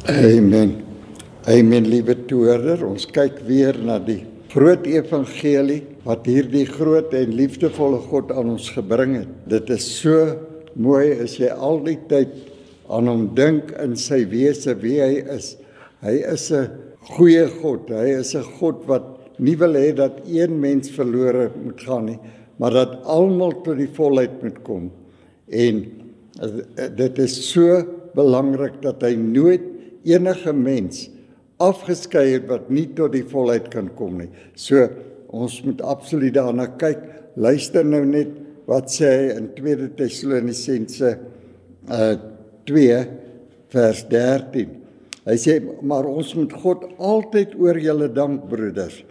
Amen. Amen, liewe toehoorder. Ons kyk weer na die groot evangelie wat hierdie groot en liefdevolle God aan ons gebring het. Dit is so mooi as jy al die tyd aan hom dink in sy wese, wie hy is. Hy is 'n goeie God. Hy is 'n God wat nie wil hê dat een mens verlore moet gaan nie, maar dat almal tot die volheid moet kom. En dit is so belangrik dat hy nooit enige mens afgeskei het wat nie tot die volheid kan kom nie. So, ons moet absoluut daarna kyk. Luister nou net wat sê hy in 2 Tessalonisense 2 vers 13. Hy sê, maar ons moet God altyd oor julle dank, broeders,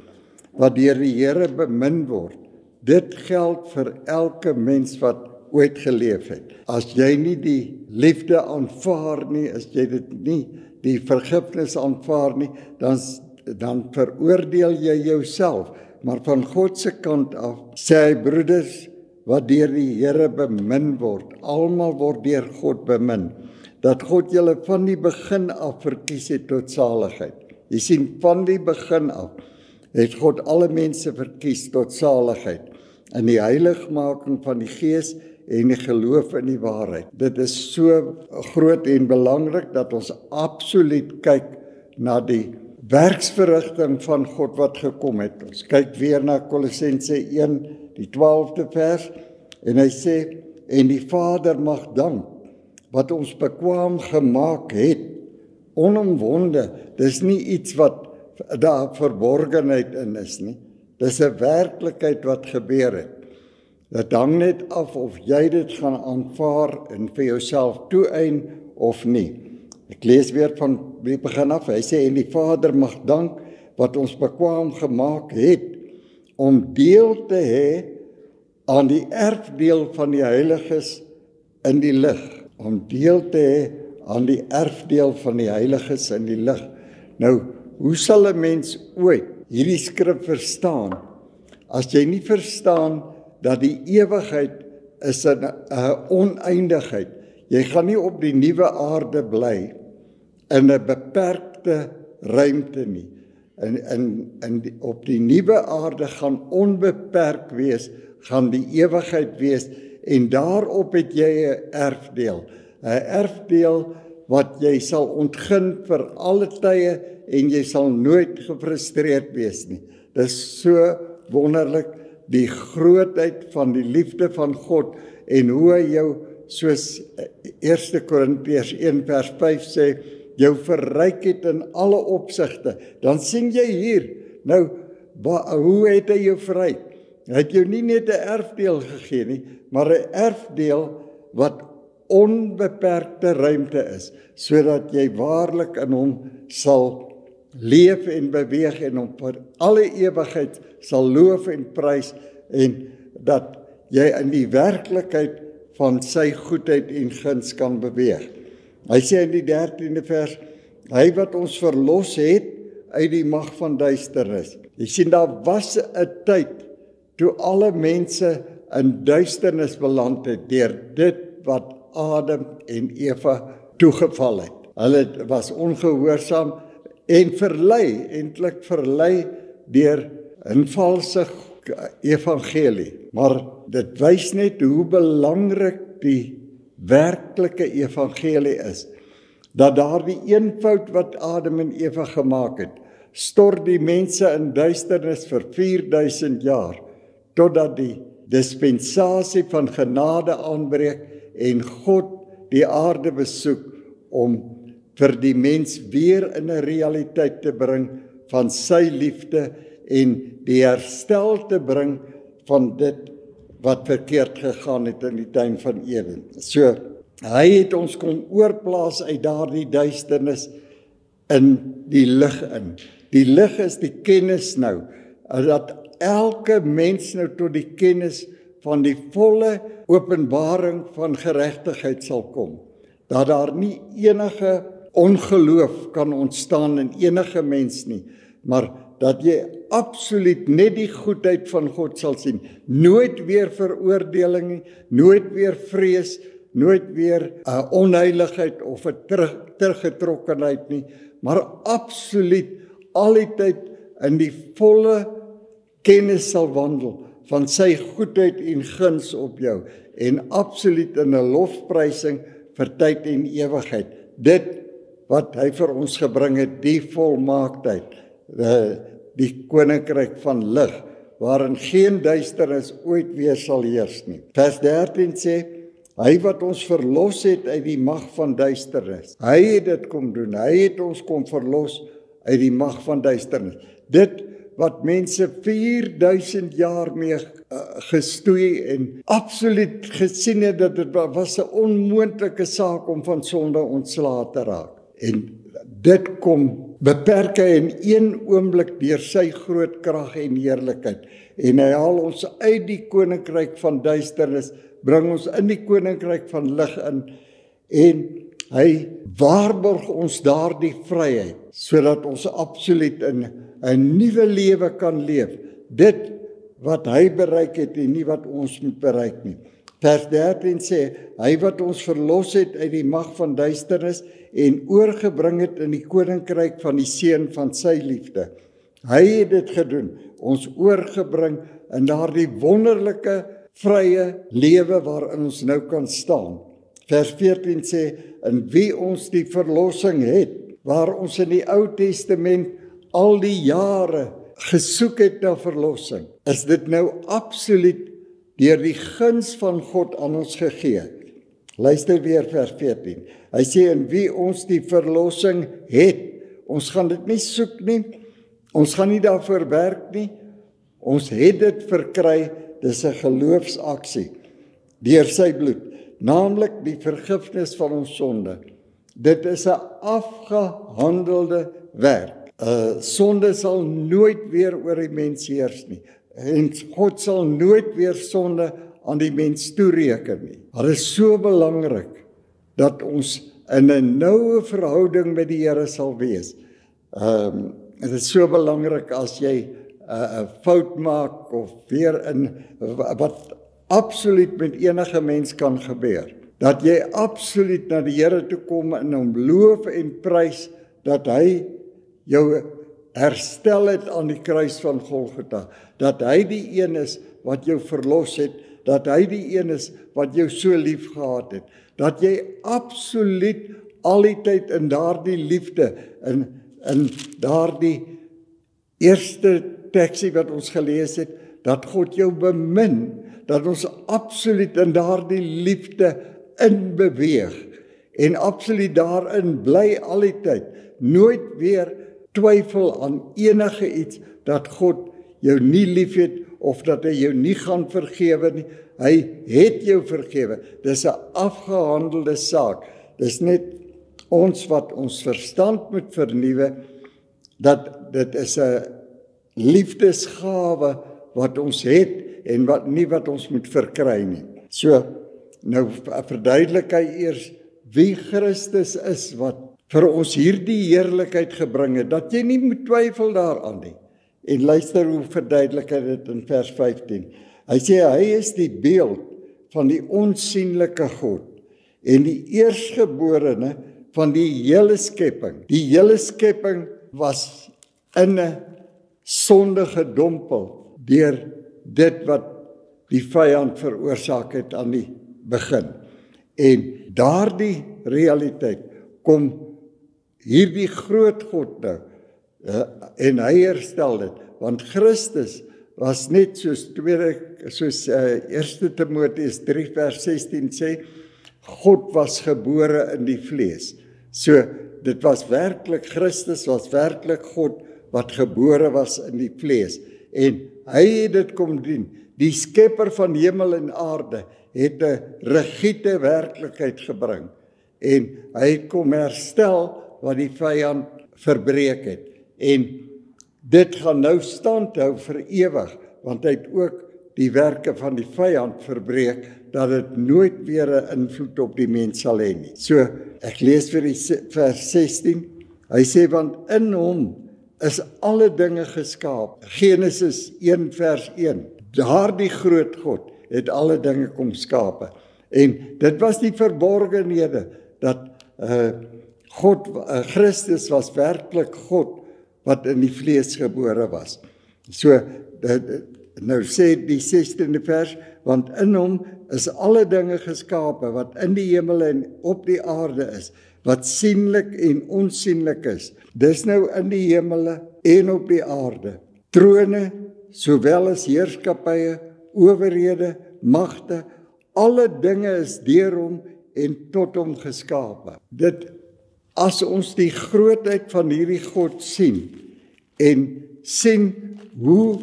wat deur die Here bemin word. Dit geld vir elke mens wat ooit geleef het. As jy nie die liefde aanvaar nie, as jy dit nie die vergifnis aanvaar nie, dan veroordeel jy jouself. Maar van God se kant af sê hy, broeders, wat deur die Here bemin word, almal word deur God bemin, dat God julle van die begin af verkies het tot saligheid. Jy sien, van die begin af het God alle mense verkies tot saligheid, in die heiligmaking van die Gees en die geloof in die waarheid. Dit is so groot en belangrik dat ons absoluut kyk na die werksverrigting van God wat gekom het. Ons kyk weer na Kolossense 1, die 12de vers, en hy sê, en die Vader mag dank, wat ons bekwaam gemaak het, onomwonde. Dis nie iets wat daar verborgenheid in is nie. Dis 'n werklikheid wat gebeur het. Dit hang net af of jy dit gaan aanvaar en vir jouself toeëien of nie. Ek lees weer van die begin af. Hy sê, en die Vader mag dank wat ons bekwaam gemaak het om deel te hê aan die erfdeel van die heiliges in die lig. Om deel te hê aan die erfdeel van die heiliges in die lig. Nou, hoe sal 'n mens ooit hierdie skrif verstaan as jy nie verstaan dat die ewigheid is 'n oneindigheid. Jy gaan nie op die nuwe aarde bly in 'n beperkte ruimte nie. Op die nuwe aarde gaan onbeperk wees, gaan die ewigheid wees, en daarop het jy 'n erfdeel. 'n Erfdeel wat jy sal ontgin vir alle tye, en jy sal nooit gefrustreerd wees nie. Dit is so wonderlik, die grootheid van die liefde van God, en hoe hy jou, soos 1 Korintiërs 1 vers 5 sê, jou verryk het in alle opsigte. Dan sien jy hier, nou, hoe het hy jou verryk? Hy het jou nie net 'n erfdeel gegee nie, maar 'n erfdeel wat onbeperkte ruimte is, sodat jy waarlik in hom sal leef en beweeg, en hom vir alle ewigheid sal loof en prys, en dat jy in die werklikheid van sy goedheid en guns kan beweeg. Hy sê in die 13de vers, hy wat ons verlos het uit die mag van duisternis. Jy sien, daar was 'n tyd toe alle mense in duisternis beland het, deur dit wat Adam en Eva toegeval het. Hulle was ongehoorsaam en eintlik verlei deur 'n valse evangelie. Maar dit wys net hoe belangrik die werklike evangelie is. Dat daardie eenvoud wat Adam en Eva gemaak het, stort die mense in duisternis vir 4000 jaar, totdat die dispensasie van genade aanbreek en God die aarde besoek om vir die mens weer in 'n realiteit te bring van sy liefde en die herstel te bring van dit wat verkeerd gegaan het in die tuin van Eden. So, hy het ons kom oorplaas uit daardie duisternis in die lig in. Die lig is die kennis nou, dat elke mens nou tot die kennis van die volle openbaring van geregtigheid sal kom. Dat daar nie enige ongeloof kan ontstaan in enige mens nie, maar dat jy absoluut net die goedheid van God sal sien. Nooit weer veroordeling nie, nooit weer vrees, nooit weer 'n onheiligheid of 'n teruggetrokkenheid nie, maar absoluut al die tyd in die volle kennis sal wandel van sy goedheid en guns op jou en absoluut in 'n lofprysing vir tyd en ewigheid. Dit wat hy vir ons gebring het, die volmaaktheid, die koninkryk van lig, waarin geen duisternis ooit weer sal heers nie. Vers 13 sê, hy wat ons verlos het uit die mag van duisternis. Hy het dit kom doen, hy het ons kom verlos uit die mag van duisternis. Dit wat mense 4000 jaar mee gestoei en absoluut gesien het dat dit was 'n onmoontlike saak om van sonde ontslae te raak. En dit kom beperk hy in een oomblik deur sy groot krag en heerlikheid. En hy haal ons uit die koninkryk van duisternis, bring ons in die koninkryk van lig in, en hy waarborg ons daardie vryheid, sodat ons absoluut in 'n nuwe lewe kan leef. Dit wat hy bereik het en nie wat ons moet bereik nie. Vers 13 sê, hy wat ons verlos het uit die mag van duisternis en oorgebring het in die koninkryk van die seun van sy liefde. Hy het dit gedoen, ons oorgebring in daardie wonderlike vrye lewe waarin ons nou kan staan. Vers 14 sê, in wie ons die verlossing het, waar ons in die Ou Testament al die jare gesoek het na verlossing, is dit nou absoluut deur die guns van God aan ons gegee. Luister weer vers 14. Hy sê, in wie ons die verlossing het. Ons gaan dit nie soek nie, ons gaan nie daarvoor werk nie, ons het dit verkry, dis 'n geloofsaksie, deur sy bloed, naamlik die vergifnis van ons sonde. Dit is 'n afgehandelde werk. Sonde sal nooit weer oor die mens heers nie. En God sal nooit weer sonde aan die mens toereken nie. Maar dit is so belangrik dat ons in 'n noue verhouding met die Here sal wees. Dit is so belangrik as jy 'n fout maak of weer in wat absoluut met enige mens kan gebeur, dat jy absoluut na die Here toe kom en hom loof en prys dat hy jou herstel het aan die kruis van Golgotha, dat hy die een is wat jou verlos het, dat hy die een is wat jou so lief gehad het, dat jy absoluut al die tyd in daardie liefde, in daardie eerste teksie wat ons gelees het, dat God jou bemin, dat ons absoluut in daardie liefde inbeweeg, en absoluut daarin bly al die tyd, nooit weer twyfel aan enige iets, dat God jou nie lief het, of dat hy jou nie gaan vergewe nie. Hy het jou vergewe. Dis 'n afgehandelde saak. Dis net ons wat ons verstand moet vernuwe, dat dit is 'n liefdesgawe wat ons het, en wat ons moet verkry nie. So, nou verduidelik hy eers wie Christus is, wat vir ons hierdie heerlikheid gebring het, dat jy nie moet twyfel daaraan nie. En luister hoe verduidelik hy dit in vers 15. Hy sê, hy is die beeld van die onsienlike God, en die eerstgeborene van die hele skepping. Die hele skepping was in 'n sonde gedompel, deur dit wat die vyand veroorsaak het aan die begin. En daardie realiteit kom hierdie groot God nou, en hy herstel dit, want Christus was net soos 1 Timoteus 3 vers 16 sê, God was gebore in die vlees. So, dit was werklik, Christus was werklik God, wat gebore was in die vlees. En hy het dit kom doen. Die skepper van hemel en aarde het 'n rigiede werklikheid gebring. En hy het kom herstel wat die vyand verbreek het. En dit gaan nou stand hou vir ewig, want hy het ook die werke van die vyand verbreek, dat dit nooit weer 'n invloed op die mens sal hê nie. So, ek lees vir die vers 16. Hy sê, want in hom is alle dinge geskaap. Genesis 1 vers 1. Daardie groot God het alle dinge kom skape. En dit was die verborgenhede, dat Christus was werklik God, wat in die vlees gebore was. So, nou sê die 16de vers, want in hom is alle dinge geskape, wat in die hemel en op die aarde is, wat sienlik en onsienlik is. Dis nou in die hemele en op die aarde. Trone, sowel as heerskappye, owerhede, magte, alle dinge is deur hom en tot hom geskape. As ons die grootheid van hierdie God sien, en sien hoe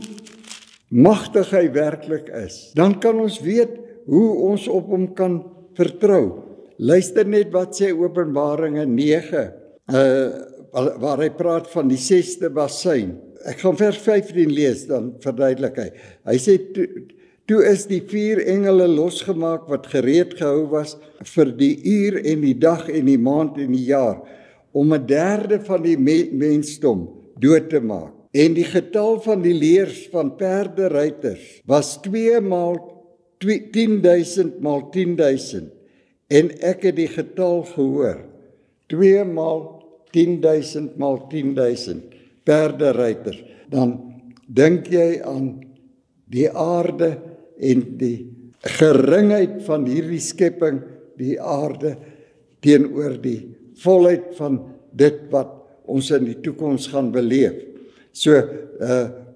magtig hy werklik is, dan kan ons weet hoe ons op hom kan vertrou. Luister net wat sê Openbaringe 9, waar hy praat van die 6de bassein. Ek gaan vers 15 lees, dan verduidelik hy. Hy sê, toe is die 4 engele losgemaak wat gereed gehou was vir die uur en die dag en die maand en die jaar, om 1/3 van die mensdom dood te maak. En die getal van die leers van perderuiters was 2 maal 10.000 maal 10.000. En ek het die getal gehoor. 2 maal 10.000 maal 10.000 perderuiters. Dan dink jy aan die aarde en die geringheid van hierdie skepping, die aarde, teenoor die volheid van dit wat ons in die toekoms gaan beleef. So,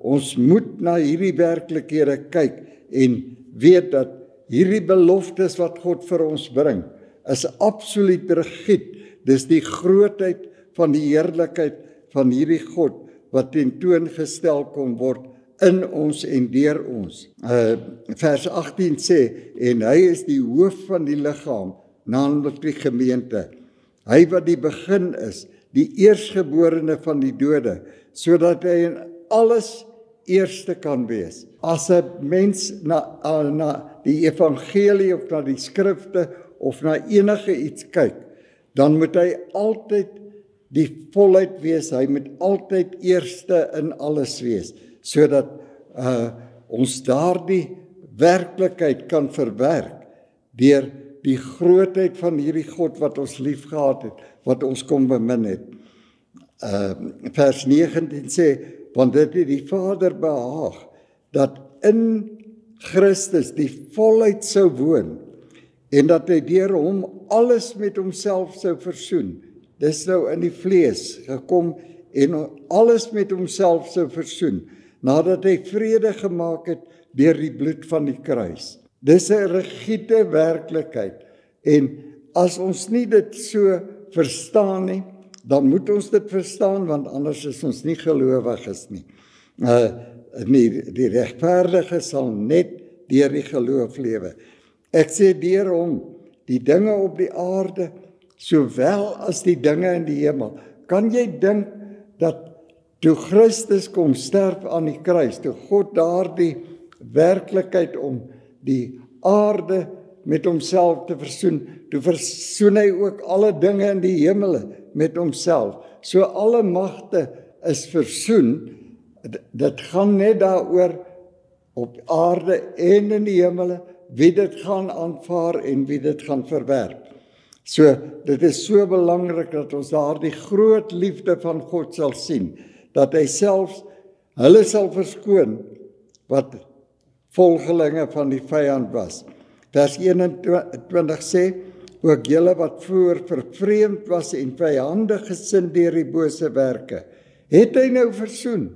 ons moet na hierdie werklikhede kyk en weet dat hierdie beloftes wat God vir ons bring, is absoluut regiet. Dis die grootheid van die heerlikheid van hierdie God wat tentoongestel kon word in ons en deur ons. Vers 18 sê, en hy is die hoof van die liggaam, naamlik die gemeente. Hy wat die begin is, die eerstgeborene van die dode, sodat hy in alles eerste kan wees. As 'n mens na die evangelie of na die skrifte of na enige iets kyk, dan moet hy altyd die volheid wees, hy moet altyd eerste in alles wees, sodat ons daardie werklikheid kan verwerk deur die grootheid van hierdie God wat ons lief gehad het, wat ons kom bemin het. Vers 19 sê, want dit het die Vader behaag, dat in Christus die volheid sou woon, en dat hy deur hom alles met homself sou versoen. Dis nou in die vlees gekom, en alles met homself sou versoen, nadat hy vrede gemaak het deur die bloed van die kruis. Dis 'n regiete werklikheid, en as ons nie dit so verstaan nie, dan moet ons dit verstaan, want anders is ons nie gelowiges nie. Die regverdige sal net deur die geloof lewe. Ek sê deur hom, die dinge op die aarde, sowel as die dinge in die hemel. Kan jy dink dat toe Christus kom sterf aan die kruis, toe God daardie werklikheid om die aarde met homself te versoen, toe versoen hy ook alle dinge in die hemele met homself. So alle magte is versoen. Dit gaan net daaroor op aarde en in die hemele, wie dit gaan aanvaar en wie dit gaan verwerp. So, dit is so belangrik dat ons daardie groot liefde van God sal sien, dat hy selfs hulle sal verskoon wat volgelinge van die vyand was. Vers 21 sê, ook julle wat voor vervreemd was en vyandig gesind deur die bose werke, het hy nou versoen.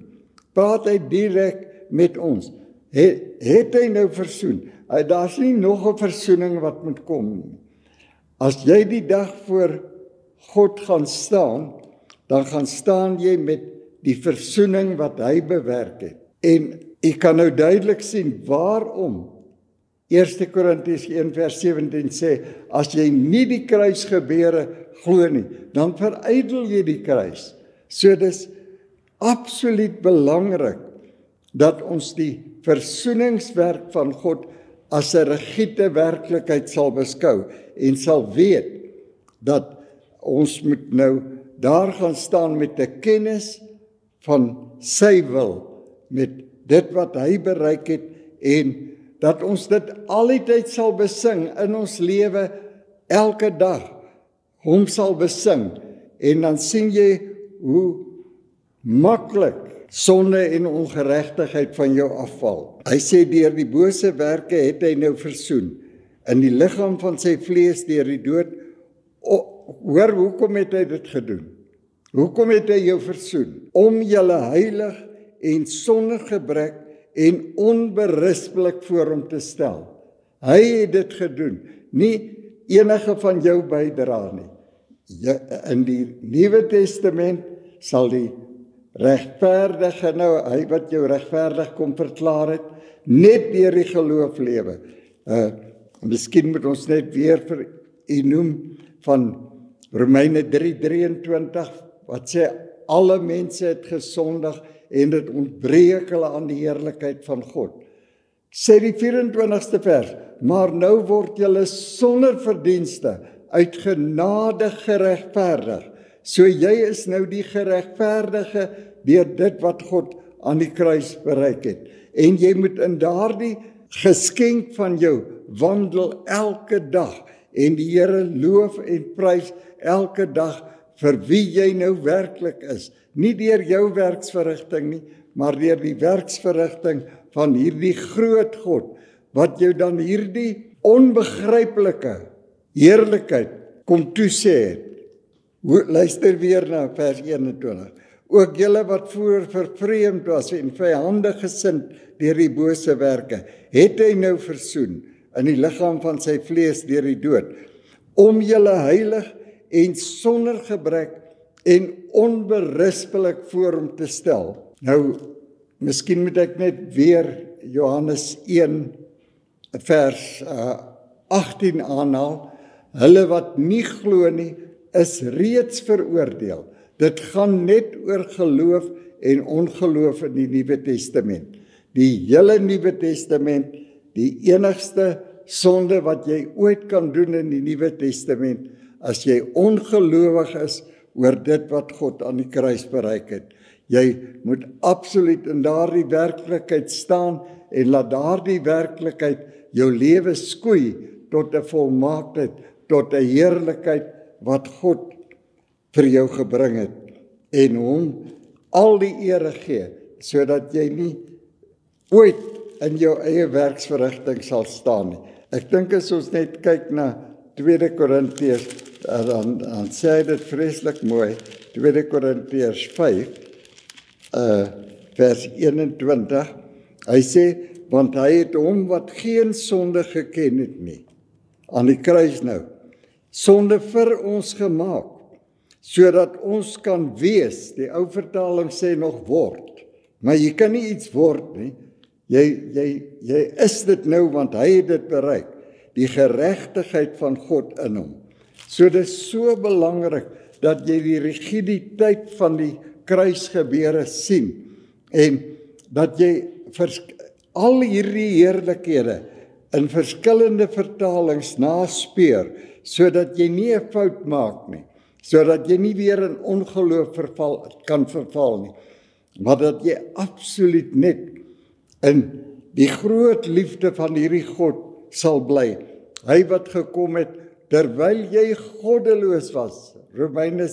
Praat hy direk met ons. Het hy nou versoen. Daar's nie nog 'n versoening wat moet kom nie. As jy die dag voor God gaan staan, dan gaan staan jy met die versoening wat hy bewerk het. En jy kan nou duidelik sien waarom 1 Korintiërs 1 vers 17 sê, as jy nie die kruisgebeure glo nie, dan verydel jy die kruis. So dis absoluut belangrik dat ons die versoeningswerk van God as 'n regiete werklikheid sal beskou en sal weet dat ons moet nou daar gaan staan met 'n kennis van sy wil, met dit wat hy bereik het en dat ons dit al die tyd sal besing in ons lewe, elke dag, hom sal besing, en dan sien jy hoe maklik sonde en ongeregtigheid van jou afval. Hy sê deur die bose werke het hy nou versoen, in die liggaam van sy vlees deur die dood. Hoor, hoekom het hy dit gedoen? Hoekom het hy jou versoen? Om julle heilig en sonder gebrek en onberispelik voor hom te stel. Hy het dit gedoen, nie enige van jou bydra nie. In die Nuwe Testament sal die regverdige, nou hy wat jou regverdig kom verklaar het, net deur die geloof lewe. Miskien moet ons net weer vir u noem van Romeine 3:23, wat sê alle mense het gesondig en dit ontbreek hulle aan die heerlikheid van God. Sê die 24ste vers, maar nou word julle sonder verdienste uit genade geregverdig. So jy is nou die geregverdige deur dit wat God aan die kruis bereik het. En jy moet in daardie geskenk van jou wandel elke dag en die Here loof en prys elke dag vir wie jy nou werklik is. Nie deur jou werksverrigting nie, maar deur die werksverrigting van hierdie groot God, wat jou dan hierdie onbegryplike heerlikheid kom toesê het. Luister weer na vers 21. Ook julle wat voor vervreemd was en vyandig gesind deur die bose werke, het hy nou versoen in die liggaam van sy vlees deur die dood, om julle heilig en sonder gebrek en onberispelik voor hom te stel. Nou, miskien moet ek net weer Johannes 1 vers 18 aanhaal. Hulle wat nie glo nie, is reeds veroordeel. Dit gaan net oor geloof en ongeloof in die Nuwe Testament. Die hele Nuwe Testament, die enigste sonde wat jy ooit kan doen in die Nuwe Testament, as jy ongelowig is oor dit wat God aan die kruis bereik het. Jy moet absoluut in daardie werklikheid staan en laat daardie werklikheid jou lewe skoei tot 'n volmaaktheid, tot 'n heerlikheid wat God vir jou gebring het en hom al die ere gee, sodat jy nie ooit in jou eie werksverrigting sal staan nie. Ek dink as ons net kyk na 2 Korintiërs, dan sê hy dit vreeslik mooi, 2 Korintiërs 5, vers 21, hy sê, want hy het hom wat geen sonde geken het nie, aan die kruis nou, sonde vir ons gemaak, sodat ons kan wees, die ou vertaling sê nog word, maar jy kan nie iets word nie, jy is dit nou, want hy het dit bereik, die geregtigheid van God in hom. So dit is so belangrik, dat jy die rigiditeit van die kruisgebeure sien, en dat jy al hierdie heerlikhede in verskillende vertalings naspeur, sodat jy nie 'n fout maak nie, sodat jy nie weer in ongeloof kan verval nie, maar dat jy absoluut net in die groot liefde van hierdie God sal bly. Hy wat gekom het, terwyl jy goddeloos was, Romeine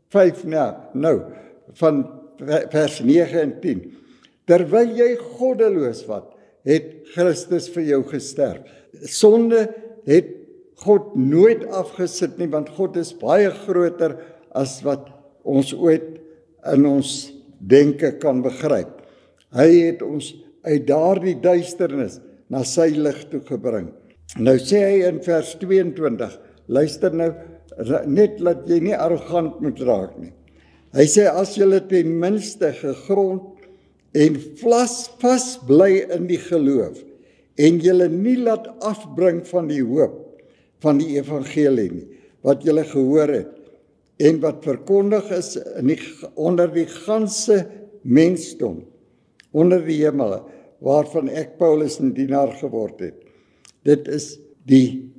5, nou, van vers 9 en 10, terwyl jy goddeloos was, het Christus vir jou gesterf. Sonde het God nooit afgesit nie, want God is baie groter as wat ons ooit in ons denke kan begryp. Hy het ons uit daardie duisternis na sy lig toe gebring. Nou sê hy in vers 22, luister nou, net laat jy nie arrogant moet raak nie. Hy sê, as julle ten minste gegrond en vas bly in die geloof, en julle nie laat afbring van die hoop, van die evangelie nie, wat julle gehoor het, en wat verkondig is onder die ganse mensdom, onder die hemel, waarvan ek Paulus 'n dienaar geword het. Dit is die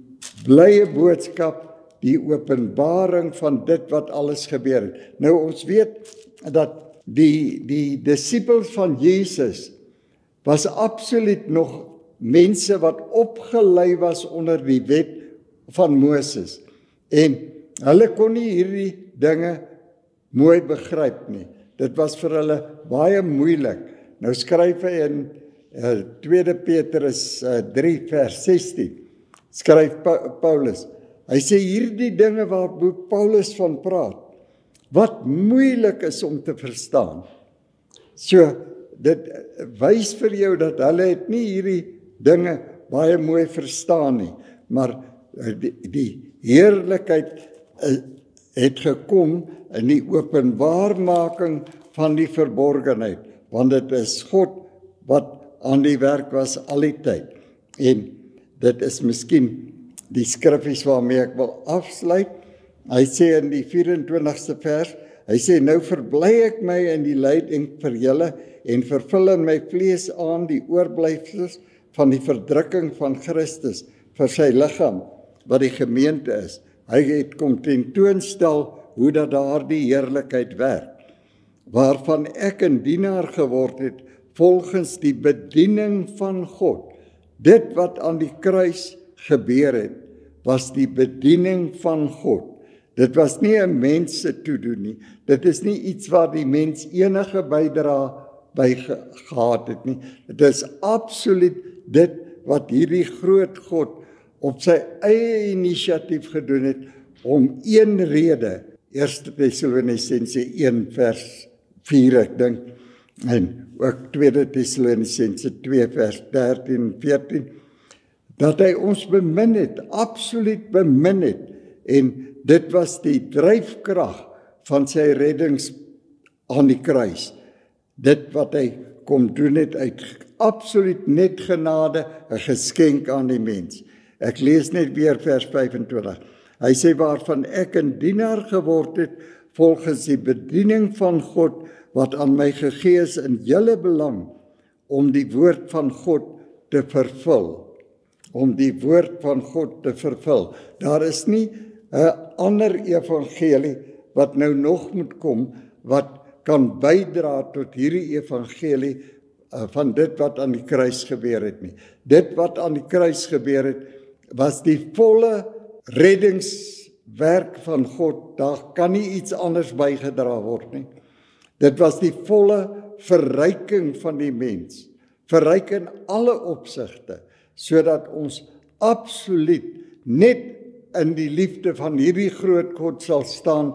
blye boodskap, die openbaring van dit wat alles gebeur het. Nou ons weet dat die disippels van Jesus was absoluut nog mense wat opgelei was onder die wet van Moses. En hulle kon nie hierdie dinge mooi begryp nie. Dit was vir hulle baie moeilik. Nou skryf hy in 2 Petrus 3 vers 16, skryf Paulus. Hy sê hierdie dinge waar Paulus van praat, wat moeilik is om te verstaan. So, dit wys vir jou dat hulle het nie hierdie dinge baie mooi verstaan nie, maar die heerlikheid het gekom in die openbaarmaking van die verborgenheid, want dit is God wat aan die werk was al die tyd. En dit is miskien die skriffies waarmee ek wil afsluit. Hy sê in die 24ste vers, hy sê, nou verbly ek my in die lyding vir julle en vervul in my vlees aan die oorblyfsels van die verdrukking van Christus vir sy liggaam, wat die gemeente is. Hy het kom tentoonstel hoe dat daardie heerlikheid werk, waarvan ek 'n dienaar geword het volgens die bediening van God. Dit wat aan die kruis gebeur het, was die bediening van God. Dit was nie 'n mens se toedoen nie. Dit is nie iets waar die mens enige bydrae by gehad het nie. Dit is absoluut dit wat hierdie groot God op sy eie inisiatief gedoen het om een rede, 1 Tessalonisense 1 vers 4 ek dink, en ook 2 Tessalonisense 2 vers 13 en 14, dat hy ons bemin het, absoluut bemin het, en dit was die dryfkrag van sy reddings aan die kruis. Dit wat hy kom doen het uit absoluut net genade, 'n geskenk aan die mens. Ek lees net weer vers 25. Hy sê, waarvan ek 'n dienaar geword het, volgens die bediening van God, wat aan my gegee is in julle belang, om die woord van God te vervul. Om die woord van God te vervul. Daar is nie 'n ander evangelie wat nou nog moet kom, wat kan bydra tot hierdie evangelie van dit wat aan die kruis gebeur het nie. Dit wat aan die kruis gebeur het, was die volle reddingswerk van God. Daar kan nie iets anders bygedra word nie. Dit was die volle verryking van die mens, verryk in alle opsigte, sodat ons absoluut net in die liefde van hierdie groot God sal staan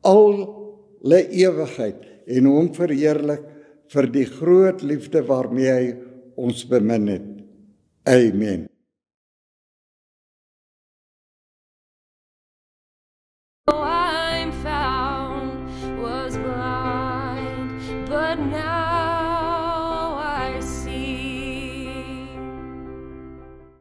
alle ewigheid en hom verheerlik vir die groot liefde waarmee hy ons bemin het. Amen. I'm found was blind, but now